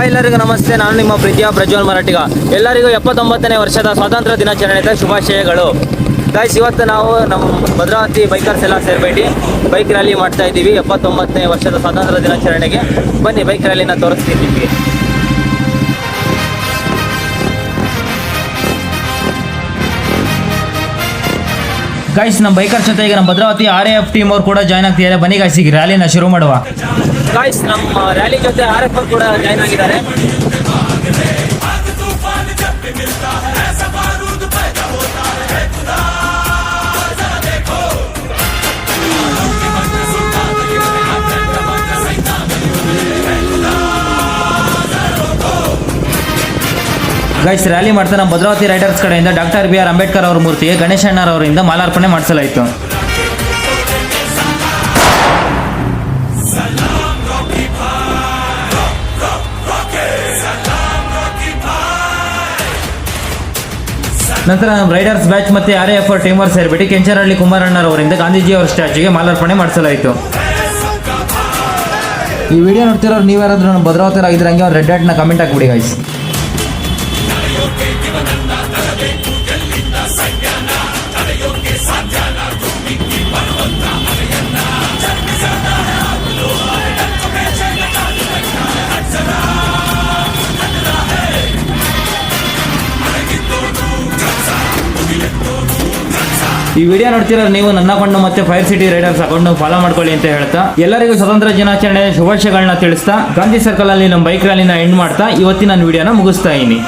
ಎಲ್ಲರಿಗೂ ನಮಸ್ತೆ. ನಾನು ನಿಮ್ಮ ಪ್ರೀತಿಯ ಪ್ರಜ್ವಲ್ ಮರಾಠಿಗ. ಎಲ್ಲರಿಗೂ 79ನೇ ವರ್ಷದ ಸ್ವಾತಂತ್ರ್ಯ ದಿನಾಚರಣೆಯ ಶುಭಾಶಯಗಳು. ಗೈಸ್, ಇವತ್ತು ನಾವು ನಮ್ಮ ಭದ್ರಾವತಿ ಬೈಕರ್ಸ್ ಎಲ್ಲ ಸೇರಿಬಿಟ್ಟು ಬೈಕ್ ರ್ಯಾಲಿ ಮಾಡ್ತಾ ಇದ್ದೀವಿ. 79ನೇ ವರ್ಷದ ಸ್ವಾತಂತ್ರ್ಯ ದಿನಾಚರಣೆಗೆ ಬನ್ನಿ ಬೈಕ್ ರ್ಯಾಲಿನ ತೋರಿಸ್ತೀನಿ ನಿಮಗೆ. ಗೈಸ್, ನಮ್ಮ ಬೈಕರ್ಸ್ ಜೊತೆಗೆ ನಮ್ಮ ಭದ್ರಾವತಿ RAF ಟೀಮ್ ಅವ್ರು ಕೂಡ ಜಾಯ್ನ್ ಆಗ್ತಿದ್ದಾರೆ. ಬನ್ನಿ ಗೈಸ್, ಈಗ ರ್ಯಾಲಿನ ಶುರು ಮಾಡುವ. ಗೈಸ್, ನಮ್ಮ ರ್ಯಾಲಿ ಜೊತೆ RF ಕೂಡ ಜಾಯ್ನ್ ಆಗಿದ್ದಾರೆ. ಗೈಸ್, ರ್ಯಾಲಿ ಮಾಡ್ತಾ ನಮ್ಮ ಭದ್ರಾವತಿ ರೈಡರ್ಸ್ ಕಡೆಯಿಂದ ಡಾಕ್ಟರ್ BR ಅಂಬೇಡ್ಕರ್ ಅವರ ಮೂರ್ತಿಗೆ ಗಣೇಶಣ್ಣರವರಿಂದ ಮಾಲಾರ್ಪಣೆ ಮಾಡಿಸಲಾಯಿತು. ನಂತರ ರೈಡರ್ಸ್ ಬ್ಯಾಚ್ ಮತ್ತು RAF ಟೀಮ್ ಅವರು ಸೇರಿಬಿಟ್ಟು ಕೆಂಚನಹಳ್ಳಿ ಕುಮಾರಣ್ಣರವರಿಂದ ಗಾಂಧೀಜಿ ಅವರ ಸ್ಟ್ಯಾಚ್ಯೂಗೆ ಮಾಲಾರ್ಪಣೆ ಮಾಡಿಸಲಾಯಿತು. ಈ ವಿಡಿಯೋ ನೋಡ್ತಿರೋರು ನೀವ್ಯಾರಾದ್ರೂ ನಮ್ಮ ಭದ್ರಾವತಿಯರಾಗಿದ್ರೆ ಹಂಗೆ ಒಂದು ರೆಡ್ ಹ್ಯಾಟ್ನ ಕಮೆಂಟ್ ಹಾಕ್ಬಿಡಿ ಗೈಸ್. ಈ ವಿಡಿಯೋ ನೋಡ್ತಿರೋರು ನೀವು ನನ್ನ ಅಕೌಂಟ್ ಮತ್ತೆ fire city Riders account follow ಮಾಡ್ಕೊಳ್ಳಿ ಅಂತ ಹೇಳ್ತಾ ಎಲ್ಲರಿಗೂ ಸ್ವತಂತ್ರ ದಿನಾಚರಣೆ ಶುಭಾಶಯಗಳನ್ನ ತಿಳಿಸ್ತಾ ಗಾಂಧಿ ಸರ್ಕಲ್ ಅಲ್ಲಿ ನಮ್ಮ ಬೈಕ್ ರ್ಯಾಲಿನ ಎಂಡ್ ಮಾಡ್ತಾ ಇವತ್ತಿನ ವಿಡಿಯೋನ ಮುಗಿಸ್ತಾ ಇದೀನಿ.